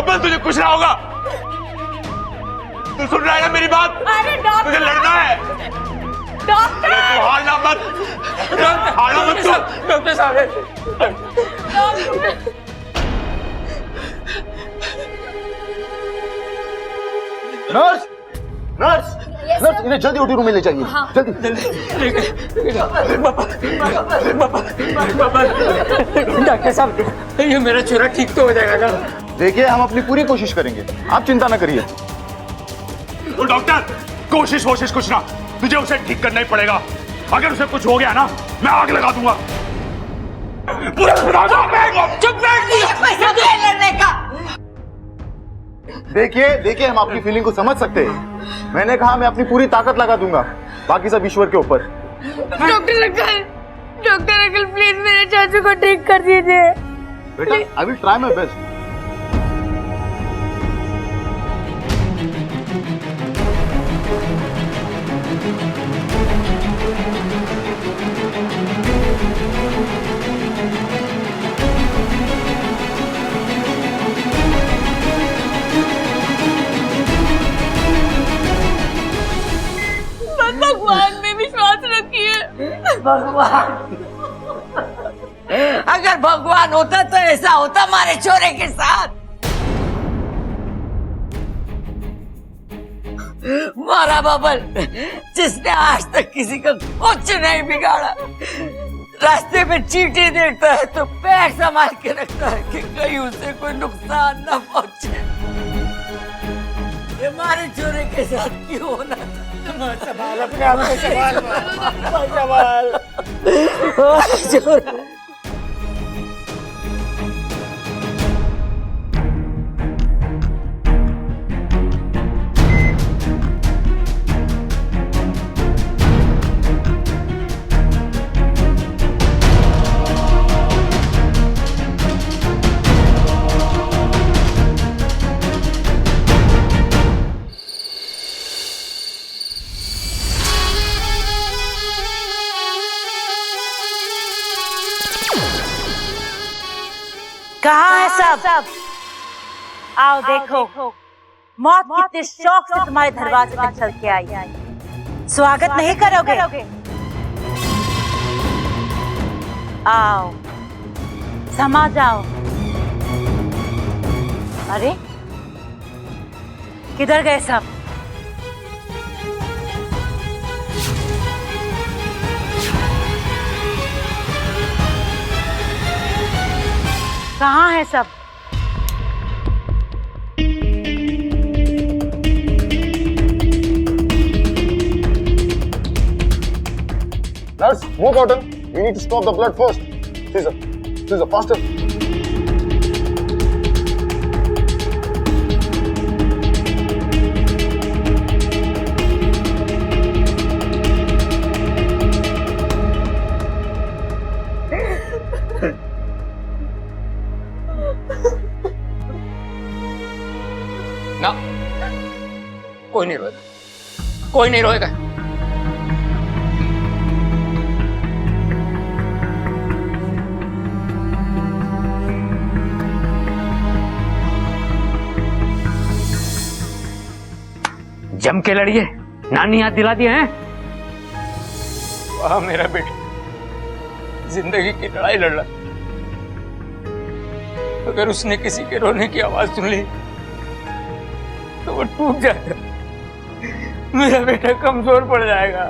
बब्बल तुझे कुछ ना होगा। तू सुन रहा है ना मेरी बात? अरे डॉक्टर, तुझे लड़ना है। डॉक्टर, तू हारना मत, हारना मत तू। डॉक्टर साहब, नर्स, नर्स, नर्स, इन्हें जल्दी ओटी रूम में ले जाइए। जल्दी डॉक्टर साहब, ये मेरा छोरा ठीक तो हो जाएगा ना? देखिए, हम अपनी पूरी कोशिश करेंगे, आप चिंता ना करिए। तो डॉक्टर, कोशिश कुछ ना, तुझे उसे ठीक करना ही पड़ेगा। अगर उसे कुछ हो गया ना, मैं आग लगा दूंगा। चुप पैसा दे लड़ने का। देखिए, हम आपकी फीलिंग को समझ सकते हैं। मैंने कहा मैं अपनी पूरी ताकत लगा दूंगा, बाकी सब ईश्वर के ऊपर। डॉक्टर अंकल प्लीज मेरे चाचू को ठीक कर दीजिए। बेटा, I will try my best. भगवान में विश्वास रखिए। भगवान, अगर भगवान होता तो ऐसा होता हमारे छोरे के साथ। मारा बबल, जिसने आज तक किसी का कुछ नहीं बिगाड़ा, रास्ते में चींटी देखता है तो पैर संभाल के रखता है कि कहीं उसे कोई नुकसान न पहुंचे। ये हमारे छोरे के साथ क्यों होना था? संभाल अपने आप को, संभाल। कहाँ है सब? आओ देखो, मौत कितने शौक से तुम्हारे दरवाजे पे चल के आई। स्वागत नहीं करोगे? आओ, समा जाओ। अरे किधर गए सब? कहाँ है सब? Nurse, more cotton. We need to stop the blood first. Caesar, faster. ना, कोई नहीं रोएगा, कोई नहीं रोएगा। जम के लड़िए, नानी याद दिला दिए हैं। वाह मेरा बेटा, जिंदगी की लड़ाई लड़ रहा। अगर उसने किसी के रोने की आवाज सुन ली तो वो टूट जाएगा, मेरा बेटा कमजोर पड़ जाएगा।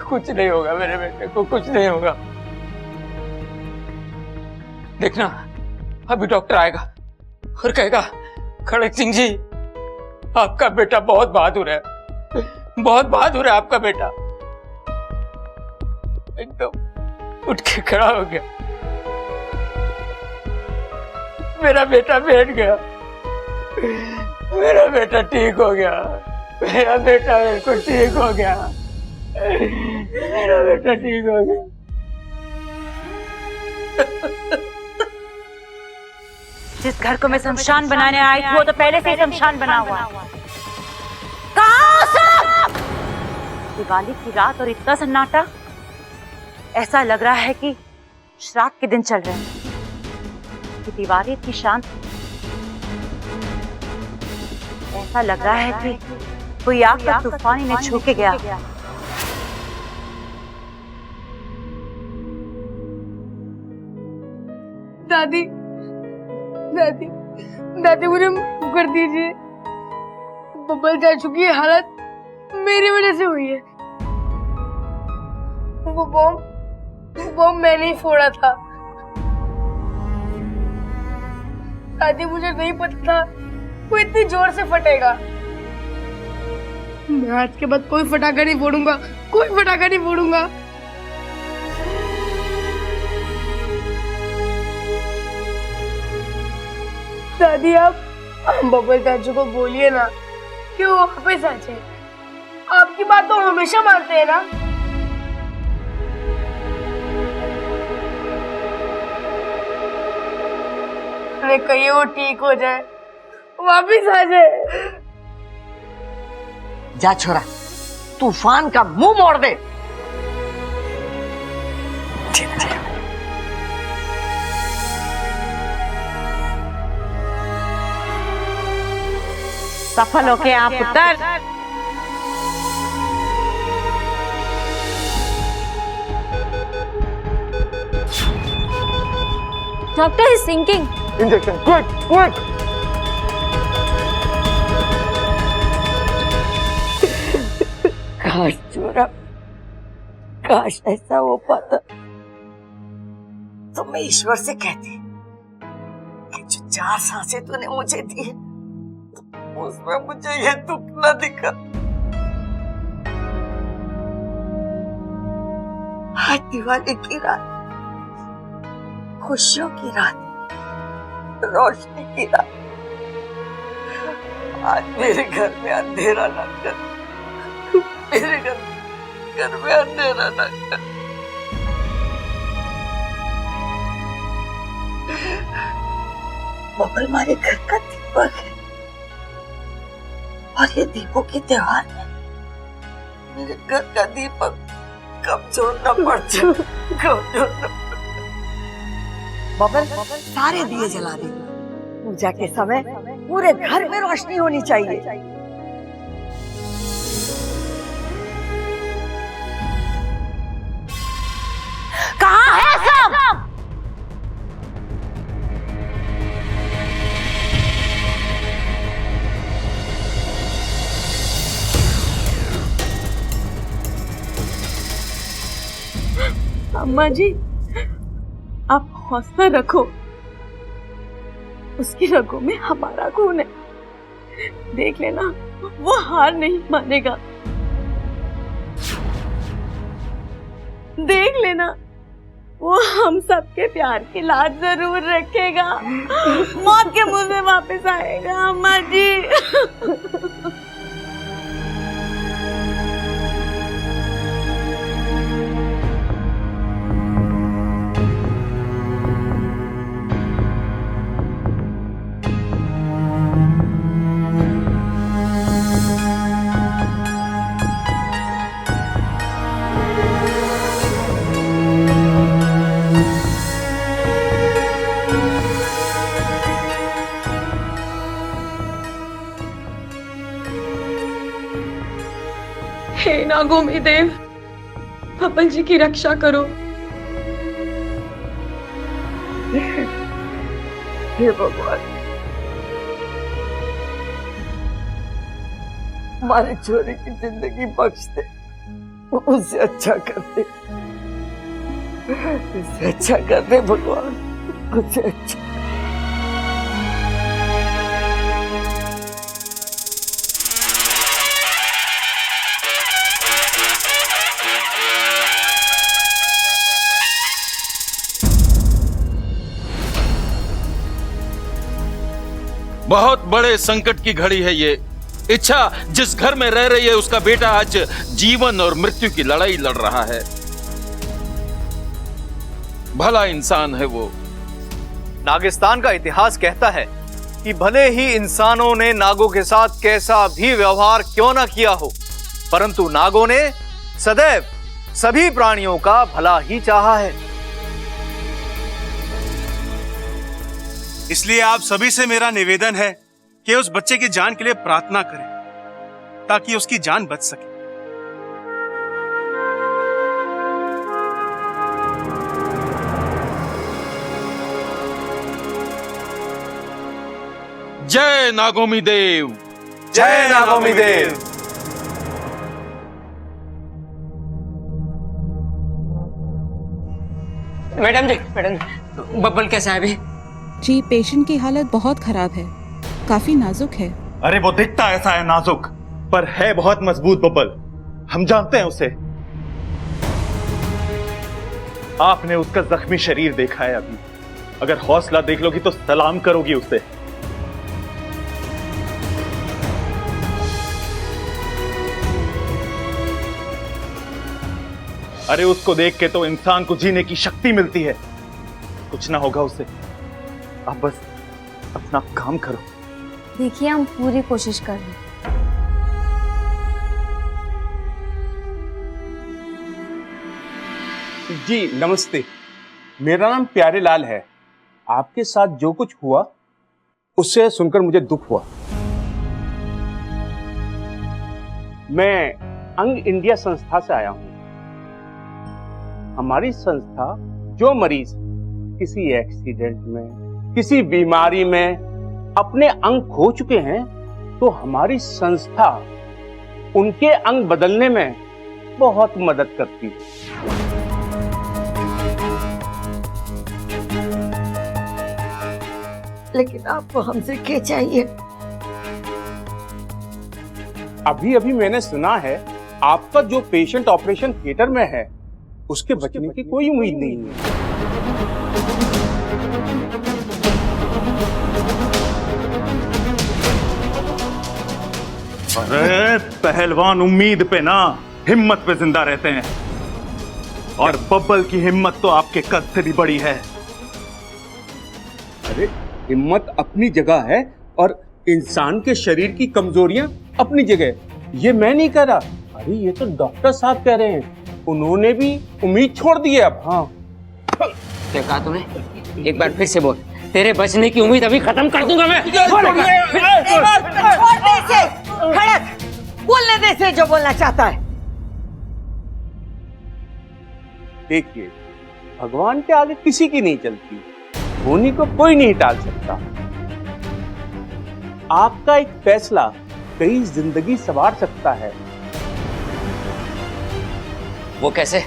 कुछ नहीं होगा मेरे बेटे को, कुछ नहीं होगा। देखना, अभी डॉक्टर आएगा और कहेगा, खड़क सिंह जी, आपका बेटा बहुत बहादुर है, बहुत बहादुर है आपका बेटा। एकदम उठ के खड़ा हो गया, मेरा बेटा बैठ गया, मेरा बेटा ठीक हो गया, मेरा बेटा बिल्कुल ठीक हो गया, मेरा बेटा ठीक हो गया। जिस घर को मैं शमशान बनाने आई थी वो तो पहले से ही शमशान बना हुआ। कहाँ सब? दिवाली की रात और इतना सन्नाटा, ऐसा लग रहा है कि श्राद्ध के दिन चल रहे हैं। की दीवारें इतनी शांत थी। ऐसा लग रहा है कि कोई आग का तूफान इन्हें छू के गया। दादी दादी दादी मुझे माफ कर दीजिए। बबल चाचू की हालत मेरी वजह से हुई है। वो बॉम्ब मैंने ही फोड़ा था। दादी मुझे नहीं पता था वो इतनी जोर से फटेगा। मैं आज के बाद कोई फटाका नहीं फोड़ूंगा, कोई फटाका नहीं फोड़ूंगा। दादी आप बबल चाचू को बोलिए ना कि वो वापस आ जाए। आपकी बात तो हमेशा मानते हैं ना। मैं कहीं वो ठीक हो जाए, वापस आ जाए। जा छोरा, तूफान का मुंह मोड़ दे। सफल होके आप पुत्र। Doctor is sinking. Injection quick quick. काश छोरा, काश ऐसा हो पाता तो मैं ईश्वर से कहती कि जो 4 सांसें तूने मुझे दी उसमें मुझे ये दुख न दिखा। आज दिवाली की रात, खुशियों की रात, रोशनी की रात, आज मेरे घर में अंधेरा न कर, मेरे घर में अंधेरा न कर। बबल हमारे घर का दीपक है और ये दीपों के त्योहार में मेरे घर का दीपक कमजोर न पड़ जाए, कमजोर न पड़। बबल सारे दिए जला दे। पूजा के समय पूरे घर में रोशनी होनी चाहिए। कहाँ है सब? अम्मा जी, आप हौसला रखो। उसकी रगों में हमारा खून है। देख लेना, वो हार नहीं मानेगा। देख लेना, वो हम सबके प्यार की लाज जरूर रखेगा। मौत के मुंह में वापस आएगा अम्मा जी। हे नागों में देव, बबल जी की रक्षा करो। हे भगवान, हमारे छोरे की जिंदगी बख्श दे, उससे अच्छा कर दे, उससे अच्छा कर दे भगवान, उससे अच्छा। बहुत बड़े संकट की घड़ी है ये। इच्छा जिस घर में रह रही है उसका बेटा आज जीवन और मृत्यु की लड़ाई लड़ रहा है। भला इंसान है वो। नागिस्तान का इतिहास कहता है कि भले ही इंसानों ने नागों के साथ कैसा भी व्यवहार क्यों ना किया हो, परंतु नागों ने सदैव सभी प्राणियों का भला ही चाहा है। इसलिए आप सभी से मेरा निवेदन है कि उस बच्चे की जान के लिए प्रार्थना करें ताकि उसकी जान बच सके। जय नागोमी देव। जय नागोमी देव। मैडम जी, बब्बल कैसा है अभी? जी, पेशेंट की हालत बहुत खराब है, काफी नाजुक है। अरे वो दिखता ऐसा है नाजुक, पर है बहुत मजबूत बब्बल। हम जानते हैं उसे। आपने उसका जख्मी शरीर देखा है अभी। अगर हौसला देख लोगी तो सलाम करोगी उसे। अरे उसको देख के तो इंसान को जीने की शक्ति मिलती है। कुछ ना होगा उसे। आप बस अपना काम करो। देखिए, हम पूरी कोशिश कर रहे हैं। जी नमस्ते, मेरा नाम प्यारे लाल है। आपके साथ जो कुछ हुआ उससे सुनकर मुझे दुख हुआ। मैं अंग इंडिया संस्था से आया हूं। हमारी संस्था जो मरीज किसी एक्सीडेंट में, किसी बीमारी में अपने अंग खो चुके हैं, तो हमारी संस्था उनके अंग बदलने में बहुत मदद करती है। लेकिन आपको हमसे क्या चाहिए? अभी अभी मैंने सुना है आपका जो पेशेंट ऑपरेशन थिएटर में है उसके बचने की कोई उम्मीद नहीं है। अरे पहलवान उम्मीद पे ना, हिम्मत पे जिंदा रहते हैं। और बब्बल की हिम्मत तो आपके कद से भी बड़ी है। अरे हिम्मत अपनी जगह है और इंसान के शरीर की कमजोरियां अपनी जगह। ये मैं नहीं कह रहा, अरे ये तो डॉक्टर साहब कह रहे हैं। उन्होंने भी उम्मीद छोड़ दी है अब। हाँ, क्या कहा तूने? एक बार फिर से बोल। तेरे बचने की उम्मीद अभी खत्म कर दूंगा मैं। छोड़ दे इसे, खड़क, बोलने दे इसे जो बोलना चाहता है। देखिए, भगवान के आगे किसी की नहीं चलती, होनी को कोई नहीं टाल सकता। आपका एक फैसला कई जिंदगी संवार सकता है। वो कैसे?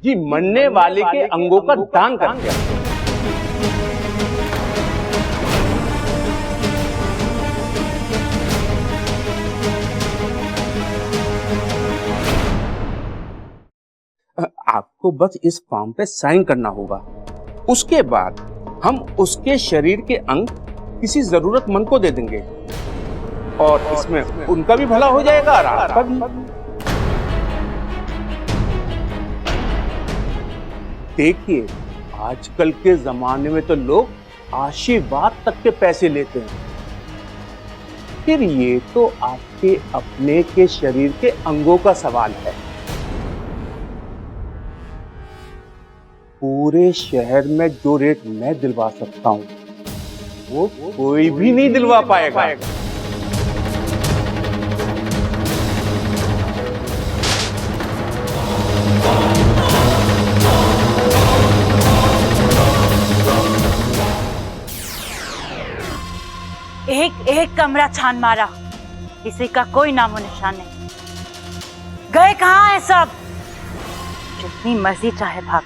जी, मरने वाले के अंगों का दान करके। आपको बस इस फॉर्म पे साइन करना होगा। उसके बाद हम उसके शरीर के अंग किसी जरूरतमंद को दे देंगे और इसमें उनका भी भला हो जाएगा और आपका भी। देखिए, आजकल के जमाने में तो लोग आशीर्वाद तक के पैसे लेते हैं, फिर ये तो आपके अपने के शरीर के अंगों का सवाल है। पूरे शहर में जो रेट मैं दिलवा सकता हूं वो कोई भी नहीं दिलवा पाएगा। एक एक कमरा छान मारा, किसी का कोई नामो निशान नहीं। गए कहाँ हैं सब? जितनी मर्जी चाहे भाग,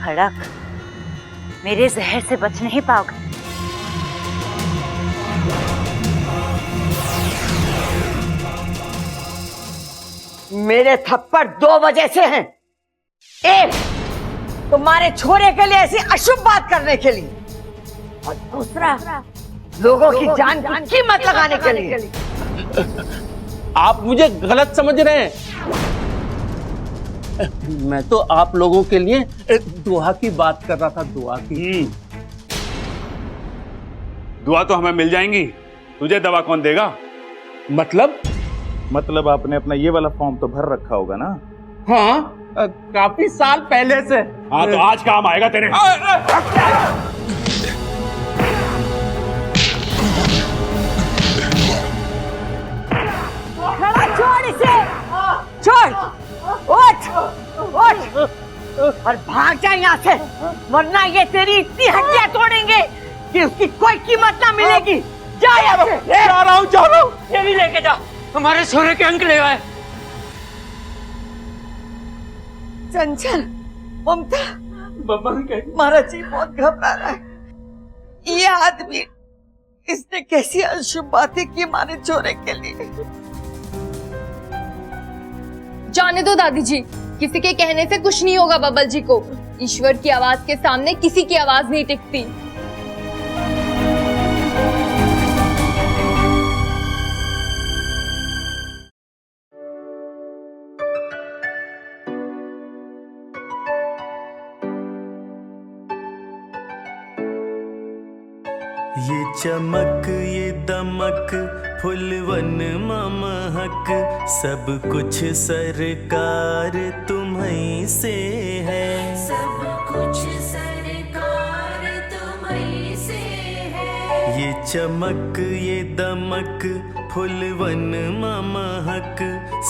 खड़क, मेरे जहर से बच नहीं पाओगे। मेरे थप्पड़ 2 वजह से हैं। एक, तुम्हारे छोरे के लिए ऐसी अशुभ बात करने के लिए, और दूसरा, लोगों की जान की कीमत लगाने के लिए। आप मुझे गलत समझ रहे हैं। मैं तो आप लोगों के लिए दुआ की बात कर रहा था, दुआ की। दुआ तो हमें मिल जाएंगी, तुझे दवा कौन देगा? मतलब आपने अपना ये वाला फॉर्म तो भर रखा होगा ना? हाँ, काफी साल पहले से। हाँ, तो आज काम आएगा तेरे। छोड़, उठ, उठ और भाग जा यहाँ से, वरना ये तेरी इतनी हड्डियां तोड़ेंगे कि उसकी कोई कीमत ना मिलेगी। जा यहाँ से। जा रहा हूँ, ये भी लेके जा, हमारे सोने के अंक ले आए। चंचल, ममता, बबन हमारा जी बहुत घबरा रहा है। ये आदमी, इसने कैसी अशुभ बातें की हमारे छोरे के लिए। जाने दो दादी जी, किसी के कहने से कुछ नहीं होगा बबल जी को। ईश्वर की आवाज के सामने किसी की आवाज नहीं टिकती। ये चमक ये दमक फुलवन महक, सब कुछ सरकार तुम्हीं से है। सब कुछ सरकार तुम्हीं से है। ये चमक ये दमक फुलवन महक,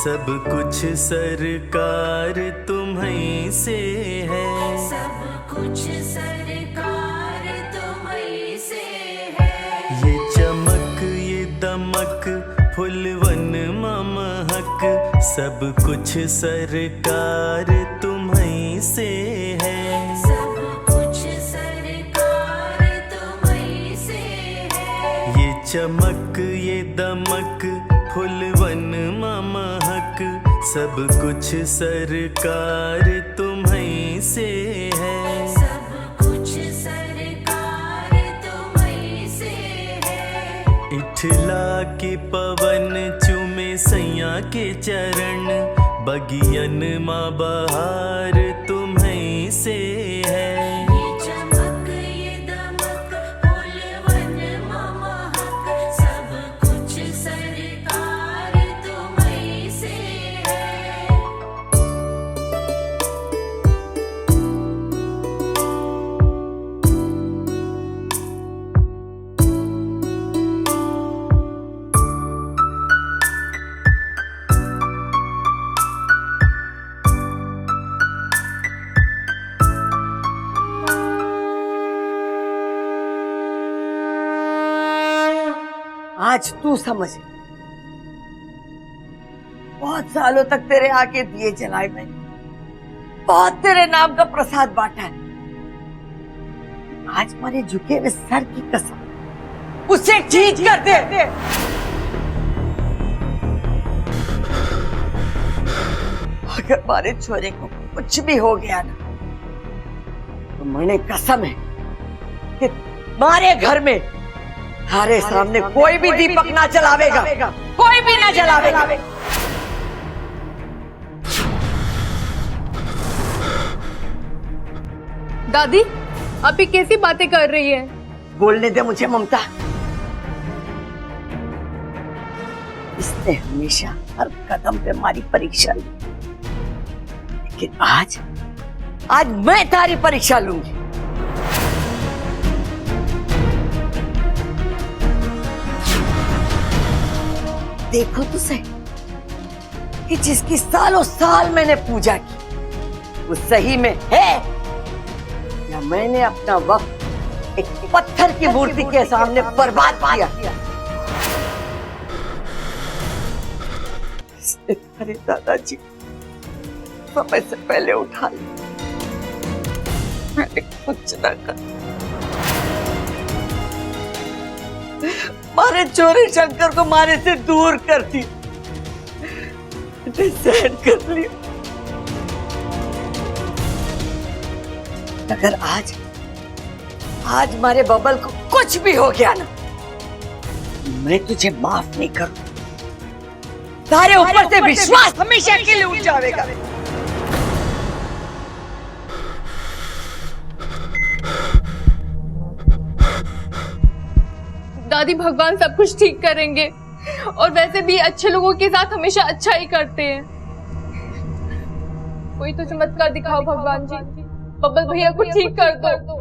सब कुछ सरकार तुम्हीं से है। सब कुछ सरकार तुम्हीं से है। ये चमक ये दमक फुलवन महक, सब कुछ सरकार तुम्हीं से है। सब कुछ सरकार तुम्हीं से है। ये चमक ये दमक फुलवन महक, सब कुछ सरकार तुम्हीं से है। सब कुछ सरकार तुम्हीं से है। इठला के पवन चूमे सैया के चरण, बगियन माँ बहार तुम्हीं से है। ये चमक ये दमक फुलवन महक, सब कुछ सरकार तुम्हीं से है। आज तू समझ, बहुत सालों तक तेरे आके दिए जलाए मैंने, बहुत तेरे नाम का प्रसाद बांटा है। आज हमारे झुके हुए सर की कसम, उसे ठीक कर दे। अगर हमारे छोरे को कुछ भी हो गया ना, तो मैंने कसम है कि हमारे घर में हमारे सामने कोई भी दीपक ना जलावेगा, कोई भी ना जलावेगा। दादी, आप ये कैसी बातें कर रही हैं? बोलने दे मुझे ममता। इसने हमेशा हर कदम पे हमारी परीक्षा ली, लेकिन आज मैं तारी परीक्षा लूंगी। देखो तो सही कि जिसकी सालों साल मैंने पूजा की, वो सही में है या मैंने अपना वक्त एक पत्थर की मूर्ति के सामने बर्बाद किया। अरे दादाजी समय से पहले उठा लिया, मैंने कुछ ना कर। मारे चोरी शंकर को मारे से दूर कर दी, डिसाइड कर लिया। अगर आज मारे बबल को कुछ भी हो गया ना, मैं तुझे माफ नहीं करूं। तारे ऊपर से विश्वास हमेशा के लिए उठ जाएगा। दादी, भगवान सब कुछ ठीक करेंगे, और वैसे भी अच्छे लोगों के साथ हमेशा अच्छा ही करते हैं। कोई तो चमत्कार दिखाओ भगवान जी, बबल भैया को ठीक कर दो।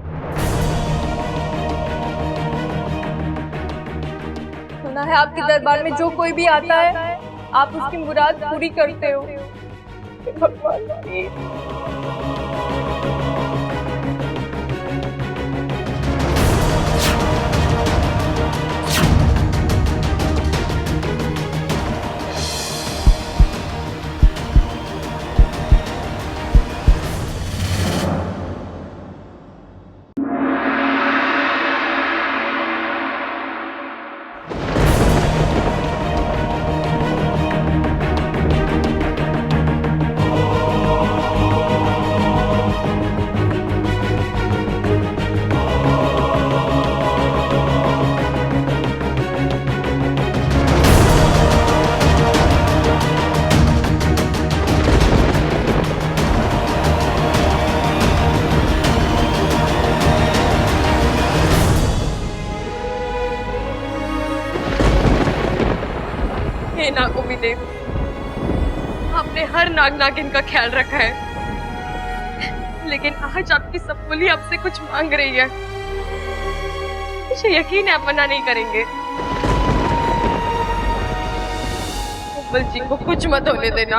सुना है आपके दरबार में जो कोई भी आता है, आप उसकी मुराद पूरी करते हो। भगवान प्लीज। हे नागोमी देव, आपने हर नाग नागिन का ख्याल रखा है, लेकिन आज आपकी सबकुली आपसे कुछ मांग रही है। मुझे यकीन है आप मना नहीं करेंगे। बब्बल जी को कुछ मत होने देना।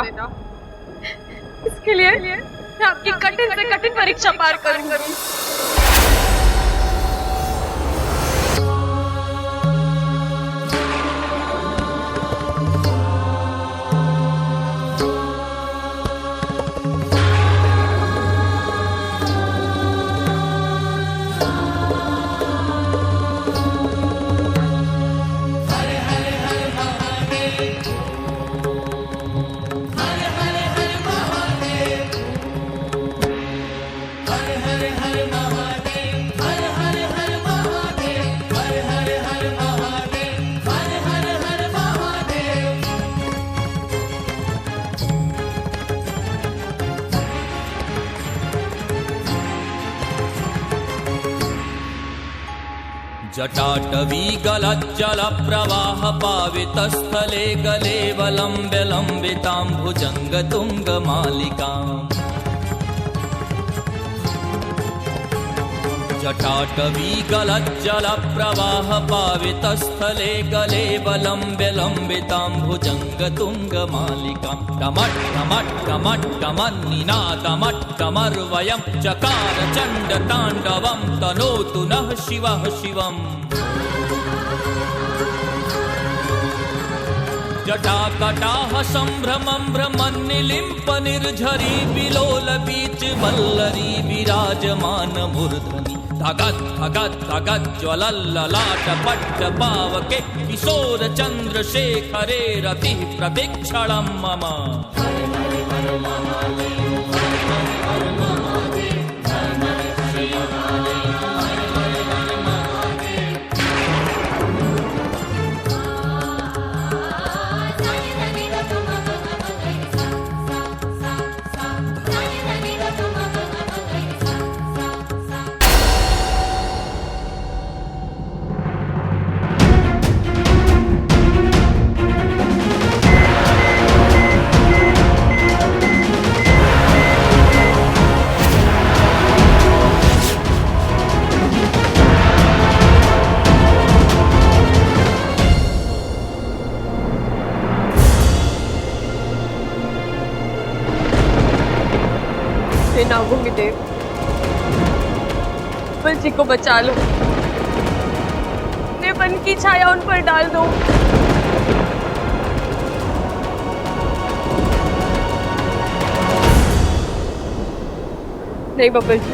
इसके लिए मैं आपकी कठिन से कठिन परीक्षा पार करूंगी। जटाटवी गलज्जल प्रवाह पावितस्थले गलेवलम्ब्य लम्बितां भुजङ्गतुङ्गमालिकाम् जटाटवी गलज्जल प्रवाह पावितस्थले गलेवलम्ब्य लम्बितां भुजङ्गतुङ्गमालिकां टमट्टमट्टमट्टमन्निनादमट्टमर्वयं चकार चण्डताण्डवं तनोतु नः शिवः शिवम् जटाकटाह सम्भ्रमं भ्रमन्निलिम्प निर्झरी विलोलबीच वल्लरी विराजमान मूर्धनि धगत् धगत् धगत् ज्वलल्ललाट पट्ट पावके किशोर चन्द्रशेखरे रतिः प्रतीक्षणं मम नागोमी देव, बब्बल जी को बचा लो। अपने वन की छाया उन पर डाल दो। नहीं बब्बल जी,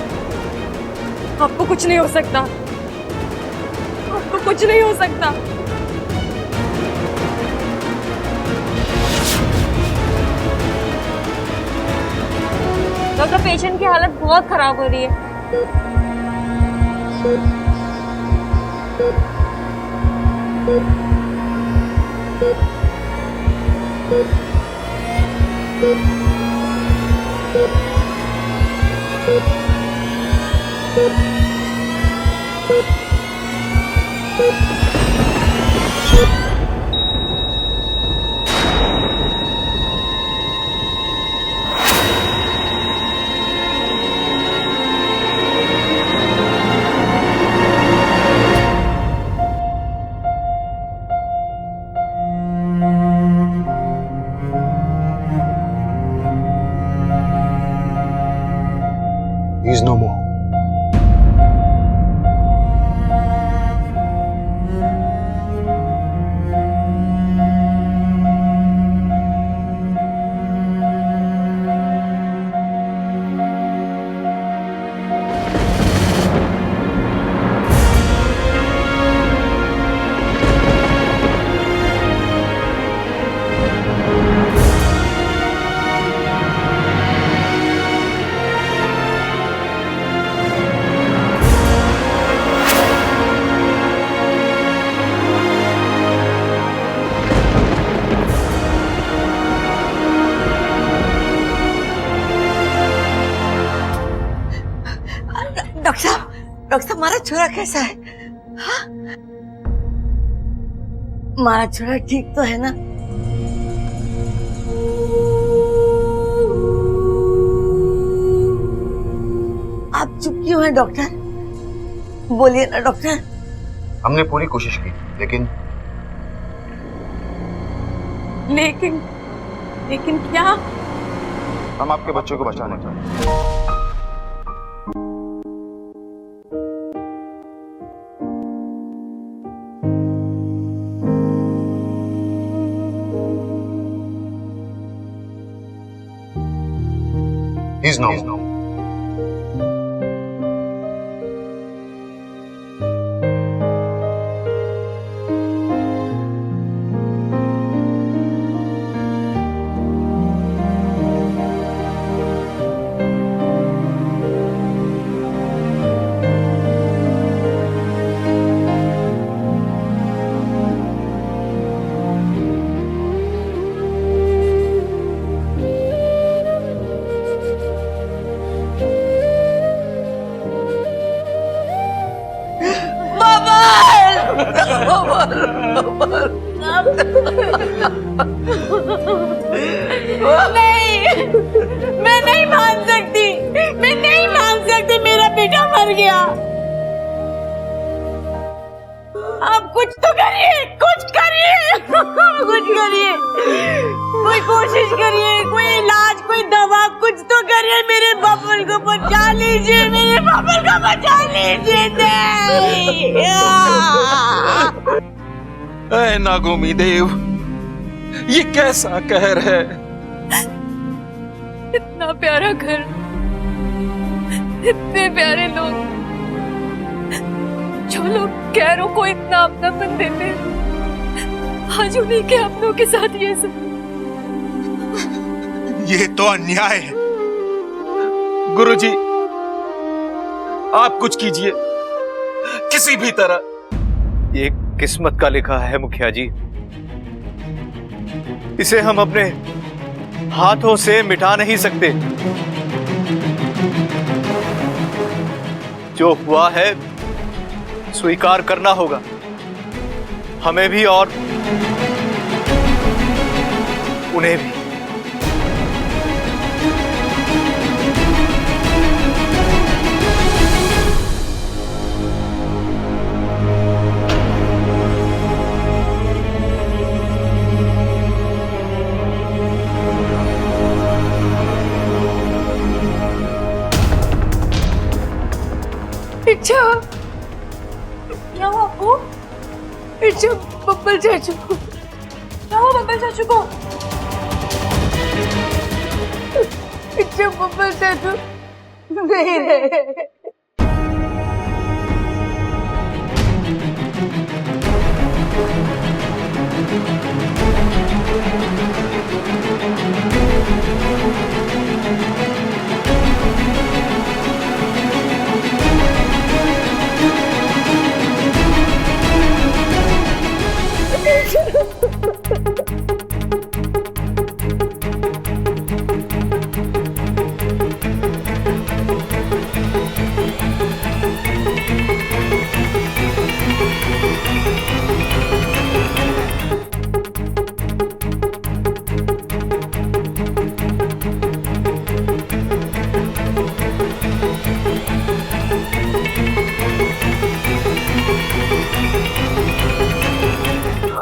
आपको कुछ नहीं हो सकता। आपको कुछ नहीं हो सकता। डॉक्टर, पेशेंट की हालत बहुत खराब हो रही है। He is no more. Doctor साहब हमारा छोरा कैसा है? हाँ? हमारा छोरा ठीक तो है ना? आप चुप क्यों हैं डॉक्टर? बोलिए ना डॉक्टर। हमने पूरी कोशिश की, लेकिन क्या? हम आपके बच्चों को बचाना चाहते हैं। He's no. नहीं, मैं नहीं मान सकती, मेरा बेटा मर गया। आप कुछ तो करिए, कुछ करिए, कोई कोशिश करिए, कोई इलाज, कोई दवा, कुछ तो करिए। मेरे बबल को बचा लीजिए, ऐ नागोमी देव, ये कैसा कहर है? इतना प्यारा घर, इतने प्यारे लोग, जो लोग गैरों को इतना अपनापन देते हैं, आज उन्हीं के अपनों के साथ ये सब। ये तो अन्याय है। गुरुजी, आप कुछ कीजिए, किसी भी तरह। ये किस्मत का लिखा है मुखिया जी, इसे हम अपने हाथों से मिटा नहीं सकते। जो हुआ है स्वीकार करना होगा, हमें भी और उन्हें भी। अच्छा, क्या हुआ आपको? अच्छा, बब्बल चाचू को क्या हुआ? बब्बल चाचू को अच्छा, बब्बल चाचू नहीं रहे।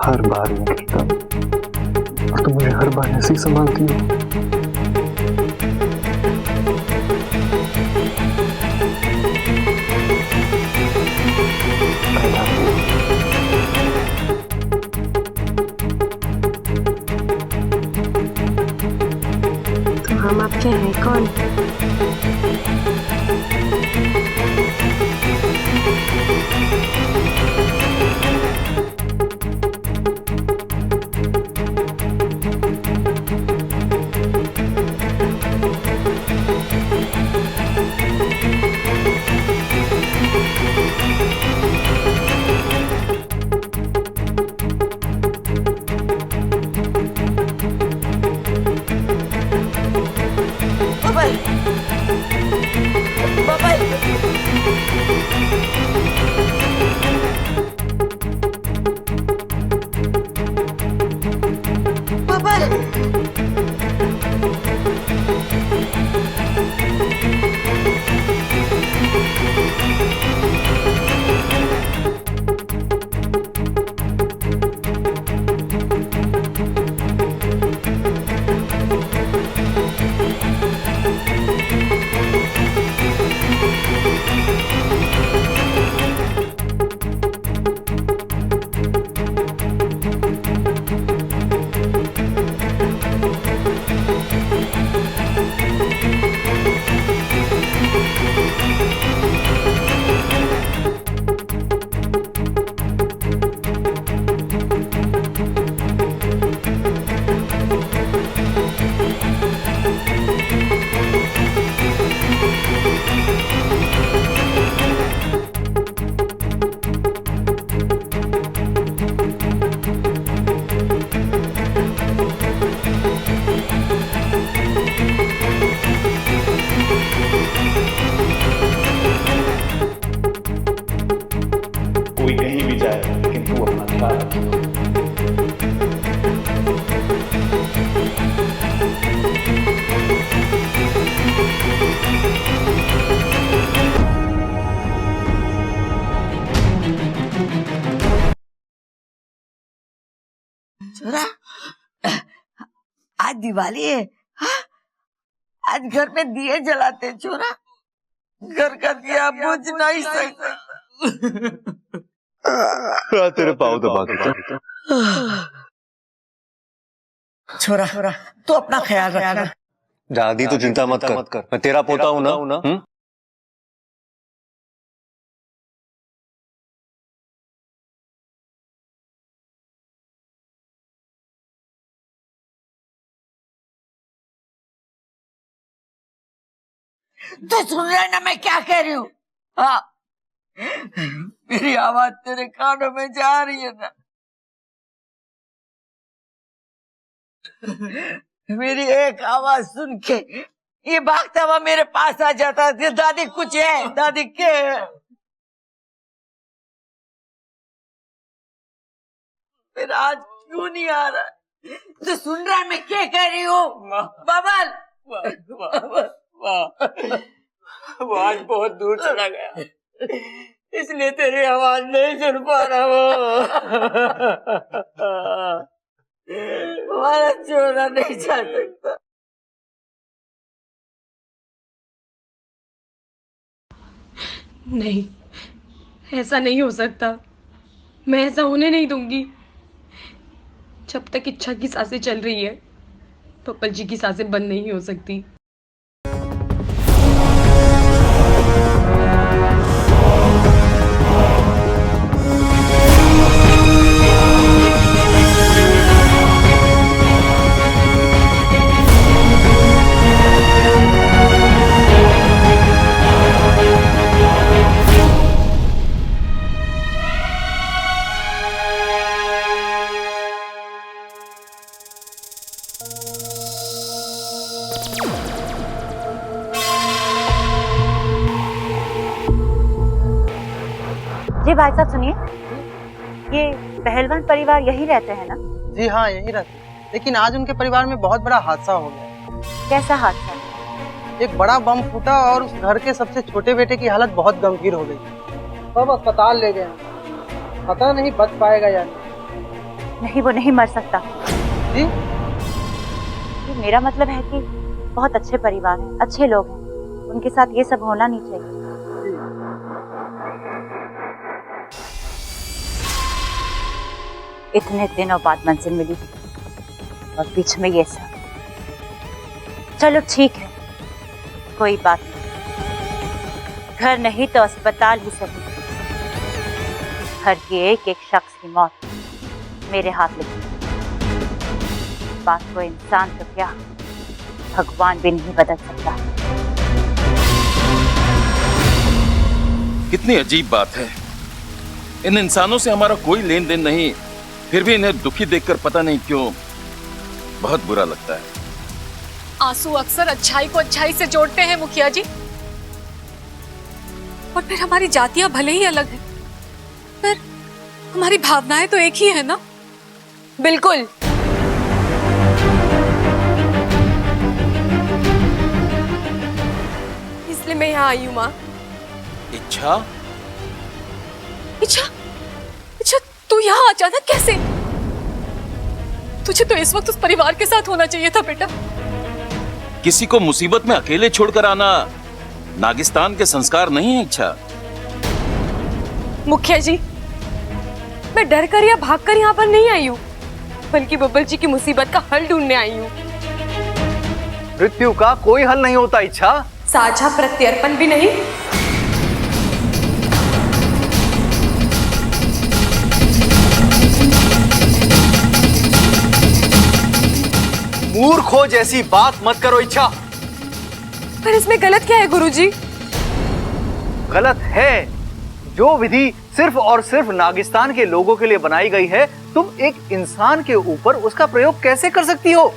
हर बार मैं गिरता हूं और तुम मुझे हर बार ऐसे ही संभालती हो। दिवाली है। हाँ? आज घर में दिए जलाते छोरा, घर का दिया बुझ नहीं सकता। तेरे पाँव दबा के छोरा तू अपना ख्याल रखना। दादी तो चिंता मत कर, मैं तेरा पोता हूं ना। तू सुन रहा है ना मैं क्या कह रही हूँ? हाँ, मेरी आवाज तेरे कानों में जा रही है ना। मेरी एक आवाज सुन के ये भागता हुआ मेरे पास आ जाता है, दादी कुछ है, दादी क्या है? मेरा आज क्यों नहीं आ रहा? तू सुन रहा है मैं क्या कह रही हूँ? बबल वो आज बहुत दूर चला गया, इसलिए तेरी आवाज नहीं सुन पा रहा हूँ। हमारा छोरा नहीं जा सकता। नहीं, ऐसा नहीं हो सकता। मैं ऐसा होने नहीं दूंगी। जब तक इच्छा की सांसें चल रही है, पप्पल जी की सांसें बंद नहीं हो सकती। जी भाई साहब सुनिए, ये पहलवान परिवार यही रहते हैं ना? जी हाँ, यही रहते हैं, लेकिन आज उनके परिवार में बहुत बड़ा हादसा हो गया। कैसा हादसा? एक बड़ा बम फूटा और उस घर के सबसे छोटे बेटे की हालत बहुत गंभीर हो गई। सब अस्पताल ले गए, पता नहीं बच पाएगा या नहीं। वो नहीं मर सकता जी। मेरा मतलब है कि बहुत अच्छे परिवार हैं, अच्छे लोग हैं, उनके साथ ये सब होना नहीं चाहिए। इतने दिनों बाद मंजिल मिली और बीच में ये सब। चलो ठीक है, कोई बात नहीं। घर नहीं तो अस्पताल ही सही। घर के एक एक शख्स की मौत मेरे हाथ लिखी। बात को इंसान तो क्या, भगवान भी नहीं बदल सकता। कितनी अजीब बात है, इन इंसानों से हमारा कोई लेन देन नहीं, फिर भी इन्हें दुखी देखकर पता नहीं क्यों बहुत बुरा लगता है। आंसू अक्सर अच्छाई को अच्छाई से जोड़ते हैं मुखिया जी। और फिर हमारी जातियां भले ही अलग हैं, पर हमारी भावनाएं तो एक ही है ना? बिल्कुल। इसलिए मैं यहाँ आई हूँ माँ। इच्छा? इच्छा? इच्छा, तू यहाँ अचानक कैसे? तुझे तो इस वक्त उस परिवार के साथ होना चाहिए था बेटा। किसी को मुसीबत में अकेले छोड़कर आना नागिस्तान के संस्कार नहीं है इच्छा। मुखिया जी, मैं डर कर या भाग कर यहाँ पर नहीं आई हूँ, बल्कि बब्बल जी की मुसीबत का हल ढूंढने आई हूँ। मृत्यु का कोई हल नहीं होता इच्छा। साझा प्रत्यर्पण भी नहीं। मूर्खों जैसी बात मत करो इच्छा। पर इसमें गलत क्या है गुरुजी? गलत है, जो विधि सिर्फ और सिर्फ नागिस्तान के लोगों के लिए बनाई गई है, तुम एक इंसान के ऊपर उसका प्रयोग कैसे कर सकती हो?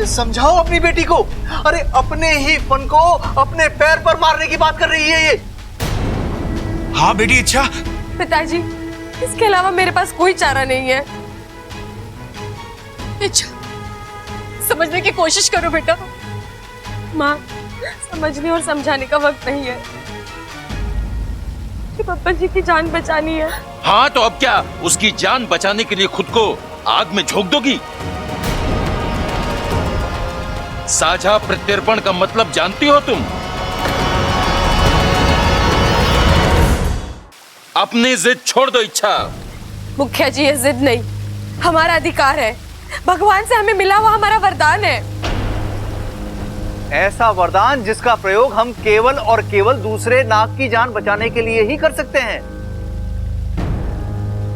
समझाओ अपनी बेटी को। अरे अपने ही फन को अपने पैर पर मारने की बात कर रही है ये। हाँ बेटी इच्छा। पिताजी, इसके अलावा मेरे पास कोई चारा नहीं है। इच्छा, समझने की कोशिश करो बेटा। माँ, समझने और समझाने का वक्त नहीं है कि पप्पा जी की जान बचानी है। हाँ तो अब क्या, उसकी जान बचाने के लिए खुद को आग में झोंक दोगी? साझा प्रत्यर्पण का मतलब जानती हो तुम? अपनी जिद छोड़ दो इच्छा। मुखिया जी, ये जिद नहीं, हमारा अधिकार है। भगवान से हमें मिला हुआ हमारा वरदान है। ऐसा वरदान जिसका प्रयोग हम केवल और केवल दूसरे नाग की जान बचाने के लिए ही कर सकते हैं।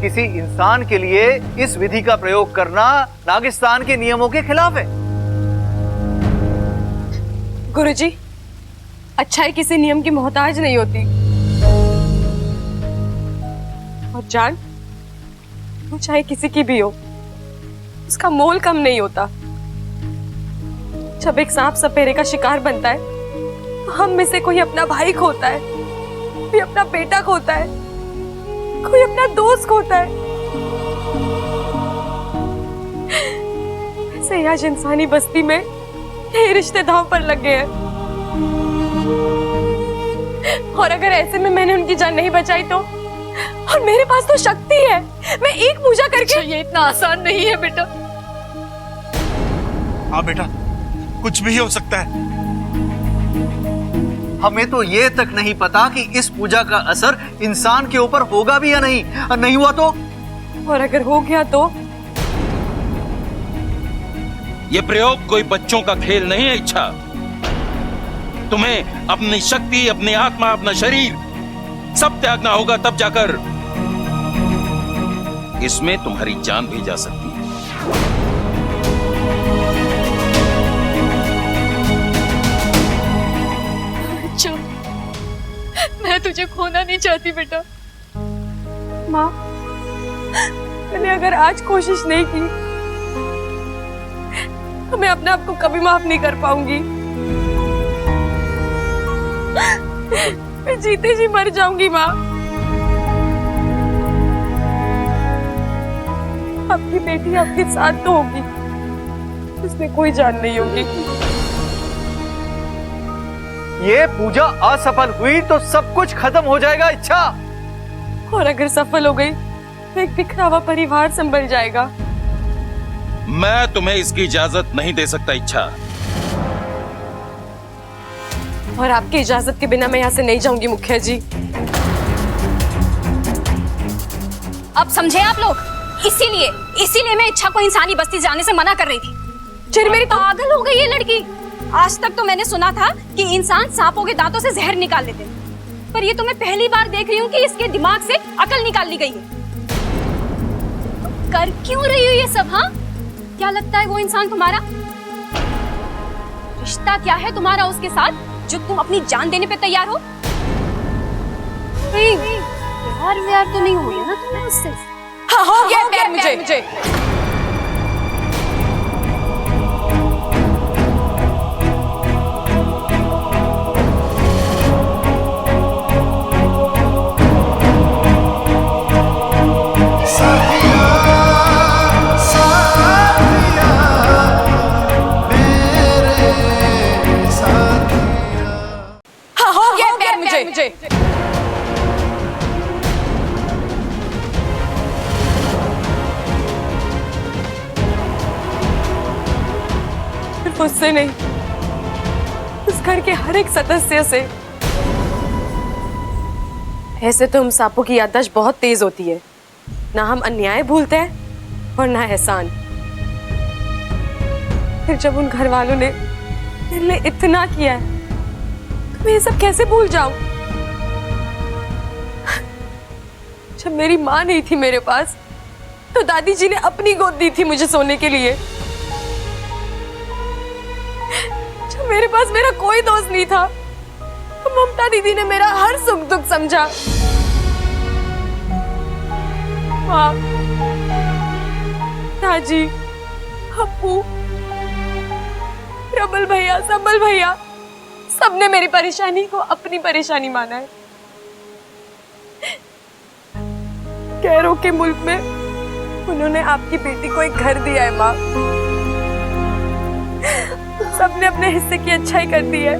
किसी इंसान के लिए इस विधि का प्रयोग करना नागिस्तान के नियमों के खिलाफ है। गुरुजी, अच्छाई किसी नियम की मोहताज नहीं होती, और जान वो चाहे किसी की भी हो, उसका मोल कम नहीं होता। जब एक सांप सपेरे का शिकार बनता है तो हम में से कोई अपना भाई खोता है, कोई अपना बेटा खोता है, कोई अपना दोस्त खोता है। ऐसे ही आज इंसानी बस्ती में ये रिश्ते दांव पर लग गए हैं, और अगर ऐसे में मैंने उनकी जान नहीं बचाई तो, और मेरे पास तो शक्ति है, मैं एक पूजा करके। ये इतना आसान नहीं है बेटा। हाँ बेटा, कुछ भी हो सकता है। हमें तो ये तक नहीं पता कि इस पूजा का असर इंसान के ऊपर होगा भी या नहीं, और नहीं हुआ तो? और अगर हो गया तो? यह प्रयोग कोई बच्चों का खेल नहीं है इच्छा। तुम्हें अपनी शक्ति, अपनी आत्मा, अपना शरीर सब त्यागना होगा, तब जाकर इसमें तुम्हारी जान भी जा सकती है। अच्छा, मैं तुझे खोना नहीं चाहती बेटा। माँ, मैंने अगर आज कोशिश नहीं की तो मैं अपने आप को कभी माफ नहीं कर पाऊंगी। मैं जीते जी मर जाऊंगी माँ। आपकी बेटी आपके साथ तो होगी, उसमें कोई जान नहीं होगी। ये पूजा असफल हुई तो सब कुछ खत्म हो जाएगा इच्छा। और अगर सफल हो गई तो एक बिखरा हुआ परिवार संभल जाएगा। मैं तुम्हें इसकी इजाजत नहीं दे सकता इच्छा। और आपकी इजाजत के बिना मैं यहाँ से नहीं जाऊंगी मुखिया जी। अब समझे आप लोग? इसीलिए मैं इच्छा को इंसानी बस्ती जाने से मना कर रही थी। फिर मेरी पागल हो गई ये लड़की। आज तक तो मैंने सुना था कि इंसान सांपों के दांतों से जहर निकाल लेते हैं, पर ये तो मैं पहली बार देख रही हूँ कि इसके दिमाग से अकल निकाल ली गई है। कर क्यों रही हो ये सब? हाँ, क्या लगता है वो इंसान तुम्हारा? रिश्ता क्या है तुम्हारा उसके साथ जो तुम अपनी जान देने पे तैयार हो? प्यार तो नहीं हो गया ना तुम्हें उससे? हाँ, हो गया प्यार मुझे। हाँ, हो गया प्यार मुझे। सिर्फ उससे नहीं, उस घर के हर एक सदस्य से। ऐसे तो हम सांपों की याददाश्त बहुत तेज होती है, ना हम अन्याय भूलते हैं और ना एहसान। फिर जब उन घर वालों ने मेरे लिए इतना किया है तो मैं ये सब कैसे भूल जाऊं? जब मेरी माँ नहीं थी मेरे पास तो दादी जी ने अपनी गोद दी थी मुझे सोने के लिए। जब मेरे पास मेरा कोई दोस्त नहीं था तो ममता दीदी ने मेरा हर सुख दुख समझा। माँ, ताजी, अप्पू, प्रबल भैया, संबल भैया, सबने मेरी परेशानी को अपनी परेशानी माना है। गैरों के मुल्क में उन्होंने आपकी बेटी को एक घर दिया है माँ। सबने अपने हिस्से की अच्छाई कर दी है।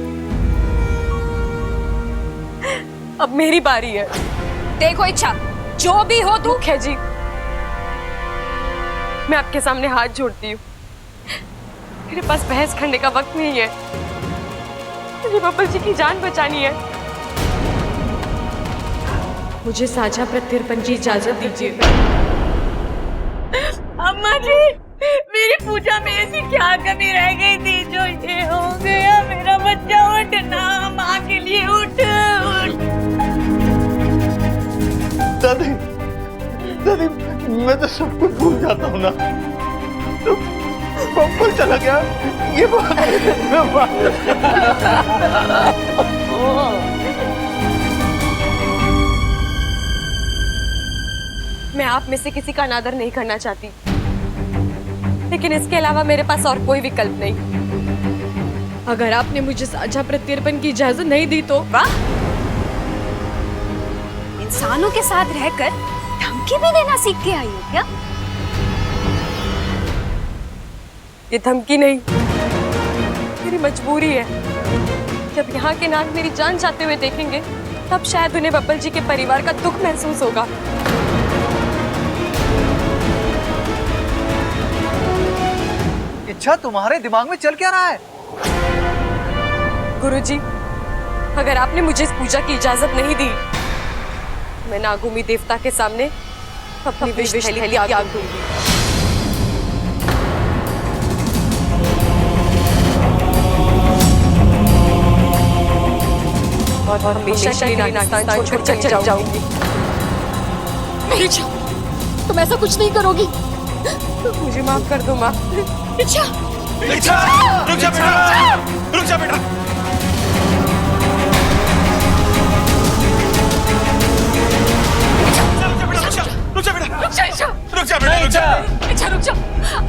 अब मेरी बारी है। देखो इच्छा, जो भी हो तू। मुखिया जी, मैं आपके सामने हाथ जोड़ती हूँ, मेरे पास बहस करने का वक्त नहीं है, मुझे बब्बल जी की जान बचानी है। मुझे साझा प्रत्यर्पण की इजाजत दीजिए। अम्मा जी, मेरी पूजा में ऐसी क्या कमी रह गई थी जो ये हो गया? मेरा बच्चा उठना, माँ के लिए उठ उठ। दादी, दादी, मैं तो सब कुछ भूल जाता हूँ ना, तो बब्बल चला गया, ये मैं आप में से किसी का अनादर नहीं करना चाहती, लेकिन इसके अलावा मेरे पास और कोई विकल्प नहीं। अगर आपने मुझे साझा प्रत्यर्पण की इजाजत नहीं दी तो वाह, इंसानों के साथ रहकर धमकी भी देना सीख के आई हो क्या? ये धमकी नहीं, मेरी मजबूरी है। जब यहाँ के नाग मेरी जान चाहते हुए देखेंगे, तब शायद उन्हें बब्बल जी के परिवार का दुख महसूस होगा। इच्छा, तुम्हारे दिमाग में चल क्या रहा है? गुरुजी, अगर आपने मुझे इस पूजा की इजाजत नहीं दी, मैं नागोमी देवता के सामने अपनी विष थैली त्याग दूंगी। और हमेशा के लिए नागस्तान छोड़कर चली जाऊंगी। नहीं इच्छा, तुम ऐसा कुछ नहीं करोगी। मुझे माफ कर दो माँ। इच्छा, इच्छा, रुक जा बेटा, रुक जा बेटा। रुक जा बेटा, रुक जा इच्छा, रुक जा बेटा, रुक जा। इच्छा रुक जा,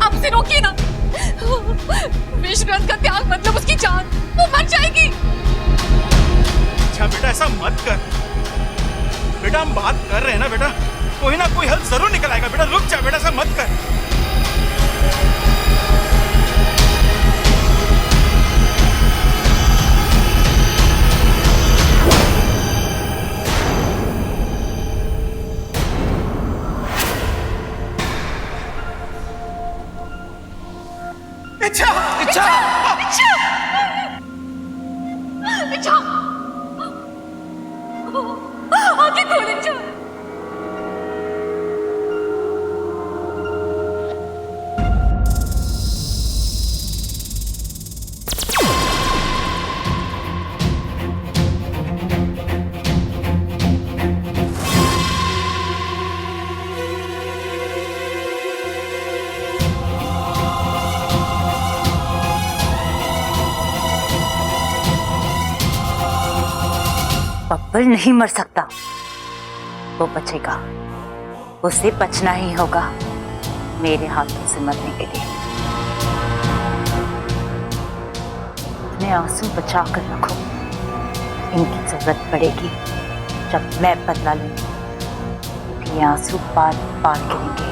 आप उसे रोकिए ना। विश्वनाथ का त्याग मतलब उसकी जान, वो मर जाएगी। अच्छा बेटा, ऐसा मत कर बेटा, हम बात कर रहे हैं ना बेटा, कोई ना कोई हल जरूर निकल आएगा बेटा। रुक जा बेटा, ऐसा मत कर। इच्छा, इच्छा, इच्छा, इच्छा, आंखें खोल इच्छा। बब्बल नहीं मर सकता, वो बचेगा, उसे बचना ही होगा मेरे हाथों से मरने के लिए। अपने आंसू बचा कर रखो, इनकी जरूरत पड़ेगी जब मैं बदला लूंगी, क्योंकि ये आंसू बार बार गिरेंगे।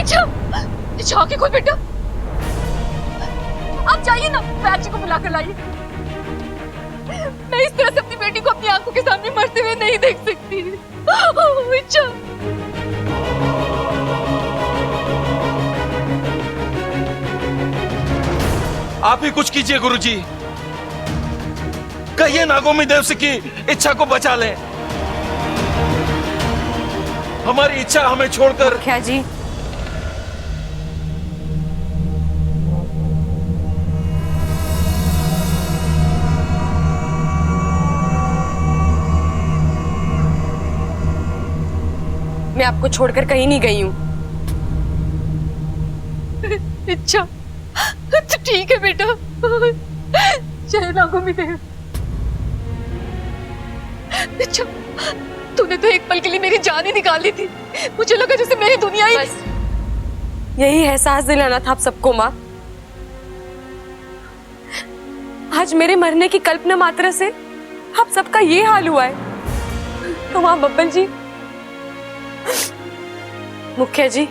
इच्छा, इच्छा आंखें खोल बेटा, आप जाइए ना, बैची को बुलाकर लाइए। मैं इस तरह से अपनी बेटी को अपनी आंखों के सामने मरते हुए नहीं देख सकती। इच्छा, आप ही कुछ कीजिए गुरुजी, कहिए नागोमी देव से कि इच्छा को बचा लें। हमारी इच्छा हमें छोड़कर। क्या जी, मैं आपको छोड़कर कहीं नहीं गई हूँ। इच्छा, तो ठीक है बेटा, जय नागोमी देव। इच्छा, तूने तो एक पल के लिए मेरी जान ही निकाल ली थी, मुझे लगा जैसे मेरी दुनिया ही। यही एहसास दिलाना था आप सबको माँ। आज मेरे मरने की कल्पना मात्र से आप सबका ये हाल हुआ है। तो माँ बब्बल जी, मुखिया जी,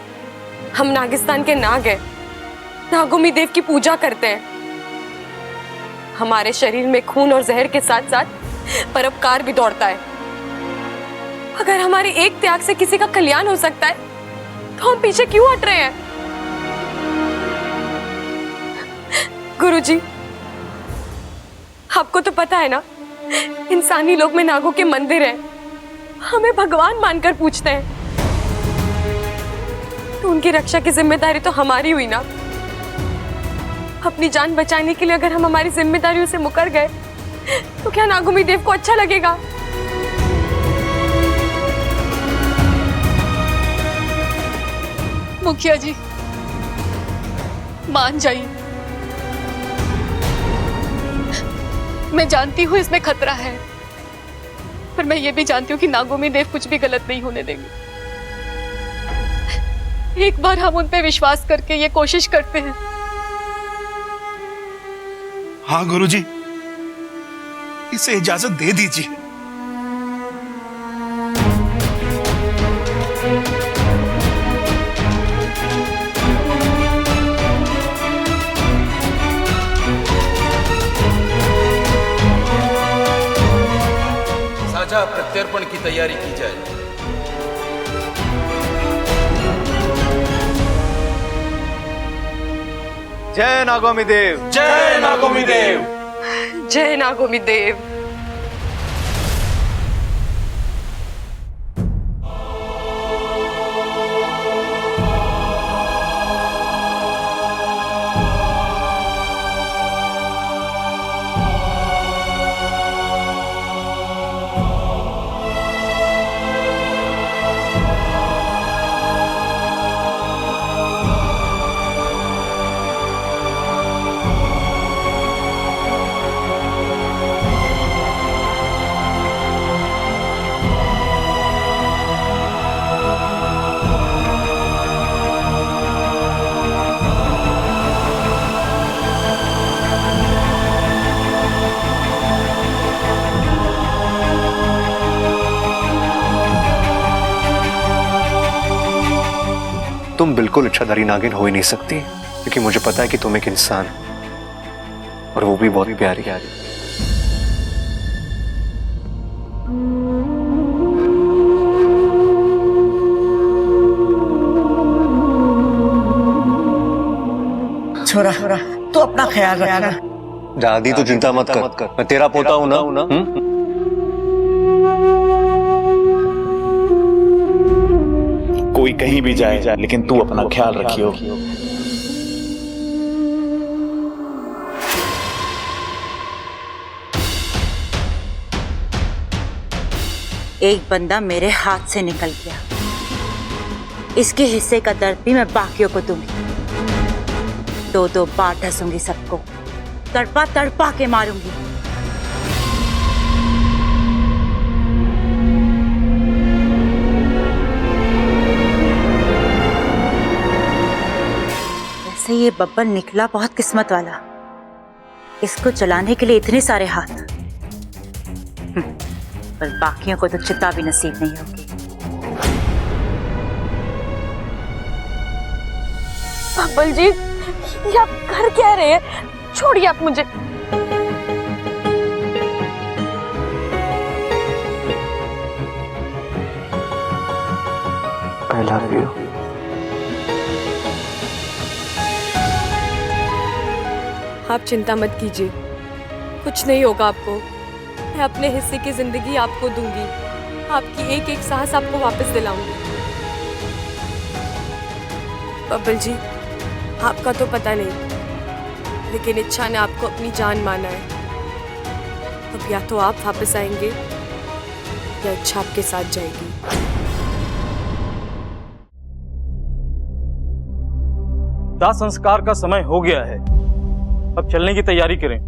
हम नागिस्तान के नाग हैं, नागोमी देव की पूजा करते हैं। हमारे शरीर में खून और जहर के साथ साथ परोपकार भी दौड़ता है। अगर हमारे एक त्याग से किसी का कल्याण हो सकता है तो हम पीछे क्यों हट रहे हैं? गुरुजी, आपको तो पता है ना, इंसानी लोक में नागों के मंदिर हैं, हमें भगवान मानकर पूछते हैं, तो उनकी रक्षा की जिम्मेदारी तो हमारी हुई ना। अपनी जान बचाने के लिए अगर हम हमारी जिम्मेदारियों से मुकर गए तो क्या नागोमी देव को अच्छा लगेगा? मुखिया जी, मान जाइए। मैं जानती हूँ इसमें खतरा है, पर मैं ये भी जानती हूँ कि नागोमी देव कुछ भी गलत नहीं होने देंगे। एक बार हम उन पे विश्वास करके ये कोशिश करते हैं। हाँ गुरुजी, इसे इजाजत दे दीजिए। साझा प्रत्यर्पण की तैयारी की जाए। जय नागोमी देव, जय नागोमी देव, जय नागोमी देव। तुम बिल्कुल इच्छाधारी नागिन हो ही नहीं सकती, क्योंकि मुझे पता है कि तुम एक इंसान हो, और वो भी बहुत ही प्यारी। छोरा, तू अपना ख्याल रखना। दादी तो चिंता मत कर, मैं तेरा पोता हूं ना। कोई कहीं भी जाए, लेकिन तू अपना ख्याल रखियो। एक बंदा मेरे हाथ से निकल गया, इसके हिस्से का दर्द भी मैं बाकियों को दूंगी। दो बार ढसूंगी सबको, तड़पा तड़पा के मारूंगी। वैसे ये बब्बल निकला बहुत किस्मत वाला, इसको चलाने के लिए इतने सारे हाथ, पर बाकियों को तो चिता भी नसीब नहीं होगी। बब्बल जी, ये आप कर क्या रहे हैं? छोड़िए आप मुझे। I love you. आप चिंता मत कीजिए, कुछ नहीं होगा आपको। मैं अपने हिस्से की जिंदगी आपको दूंगी, आपकी एक एक सांस आपको वापस दिलाऊंगी। बब्बल जी, आपका तो पता नहीं, लेकिन इच्छा ने आपको अपनी जान माना है। अब या तो आप वापस आएंगे या इच्छा आपके साथ जाएगी। दाह संस्कार का समय हो गया है, अब चलने की तैयारी करें।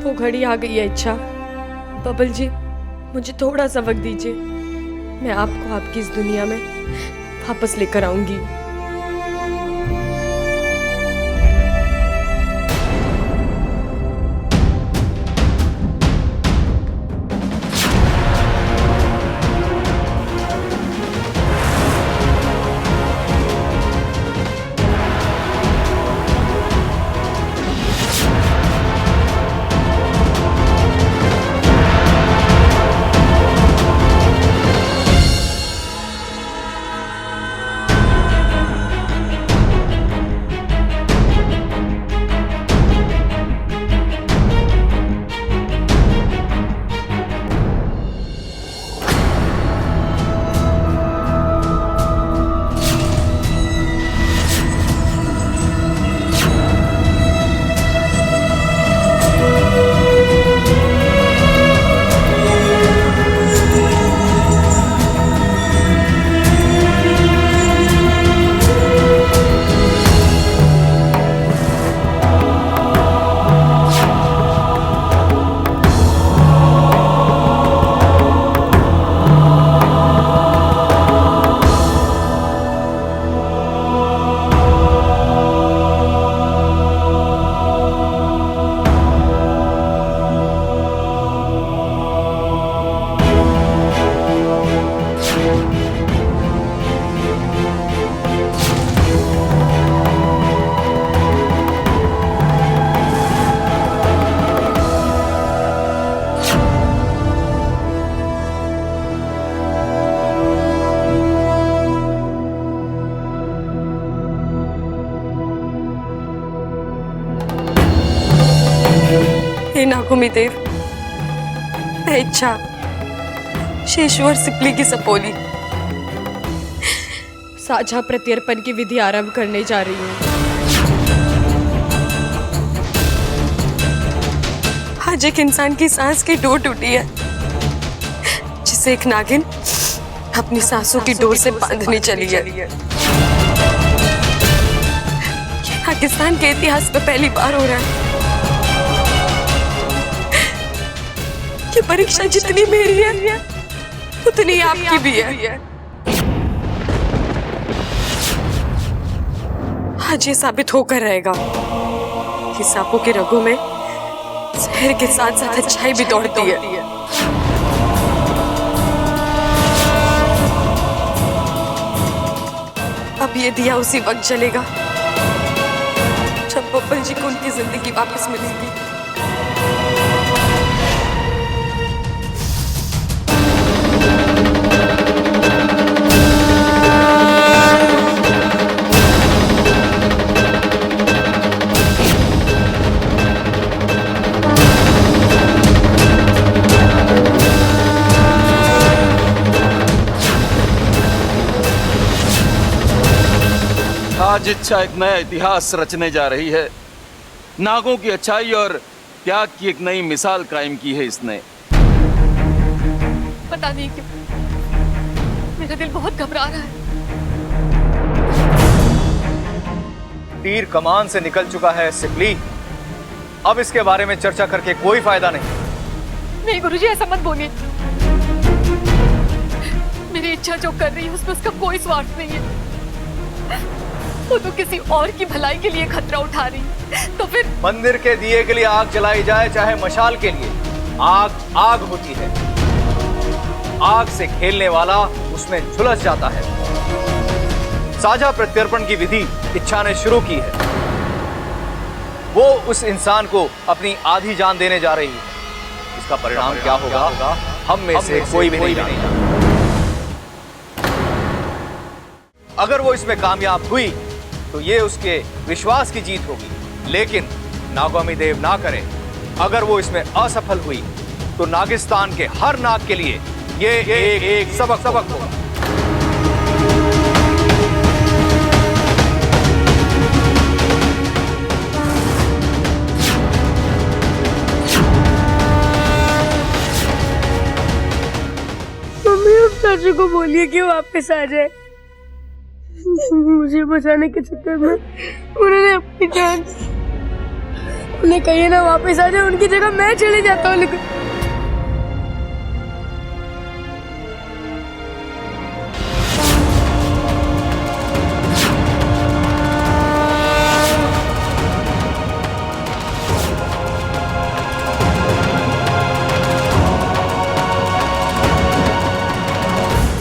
वो घड़ी आ गई है इच्छा। बब्बल जी, मुझे थोड़ा सा वक्त दीजिए, मैं आपको आपकी इस दुनिया में वापस लेकर आऊंगी। नागोमी देव, मैं इच्छा शेश्वर सिपली की सपोली साझा प्रत्यर्पण की विधि आरंभ करने जा रही हूँ। आज एक इंसान की सांस की डोर टूटी है, जिसे एक नागिन अपनी सांसों की डोर से बांधने चली है। ये पाकिस्तान के इतिहास में पहली बार हो रहा है। ये परीक्षा जितनी मेरी है उतनी आपकी भी है। आज ये साबित होकर रहेगा कि सांपों की रगों में जहर के साथ साथ अच्छाई भी दौड़ती है। अब ये दिया उसी वक्त जलेगा जब बब्बल जी को उनकी जिंदगी वापस मिलेगी। आज इच्छा एक नया इतिहास रचने जा रही है। नागों की अच्छाई और त्याग की एक नई मिसाल कायम की है इसने। पता नहीं क्यों मेरा दिल बहुत घबरा रहा है। तीर कमान से निकल चुका है सिपली, अब इसके बारे में चर्चा करके कोई फायदा नहीं। नहीं गुरुजी, ऐसा मत बोलिए। मेरी इच्छा जो कर रही है उसमें उसका कोई स्वार्थ नहीं है। वो तो किसी और की भलाई के लिए खतरा उठा रही है। तो फिर मंदिर के दिए के लिए आग जलाई जाए चाहे मशाल के लिए, आग आग होती है। आग से खेलने वाला उसमें झुलस जाता है। साझा प्रत्यर्पण की विधि इच्छा ने शुरू की है। वो उस इंसान को अपनी आधी जान देने जा रही है। इसका परिणाम क्या होगा हम में से कोई भी नहीं जानता। अगर वो इसमें कामयाब हुई तो ये उसके विश्वास की जीत होगी, लेकिन नागोमी देव ना करे। अगर वो इसमें असफल हुई तो नागिस्तान के हर नाग के लिए ये एक सबक होगा। मम्मी अब चाचू को बोलिए कि वापस आ जाए। मुझे बचाने के चक्कर में उन्होंने अपनी जान, उन्हें कहिए ना वापस आ जाए, उनकी जगह मैं चले जाता हूँ। लेकिन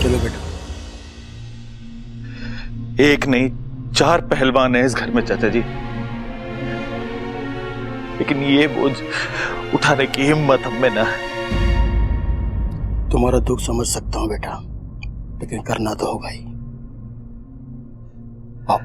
चलो बेटा। एक नहीं 4 पहलवान हैं इस घर में चाचा जी, लेकिन ये बोझ उठाने की हिम्मत हम में ना है। तुम्हारा दुख समझ सकता हूं बेटा, लेकिन करना तो होगा ही। आओ।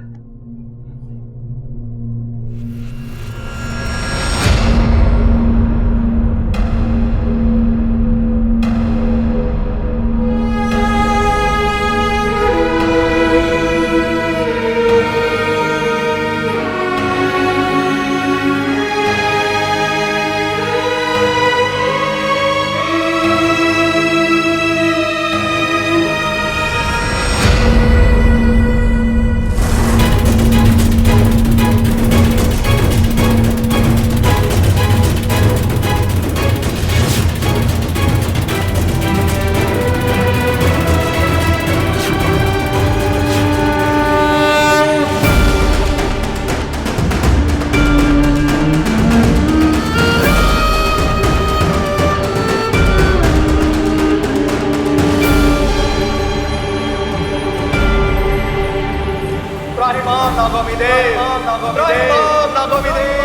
नागोमी देव, नागोमी देव, नागोमी देव।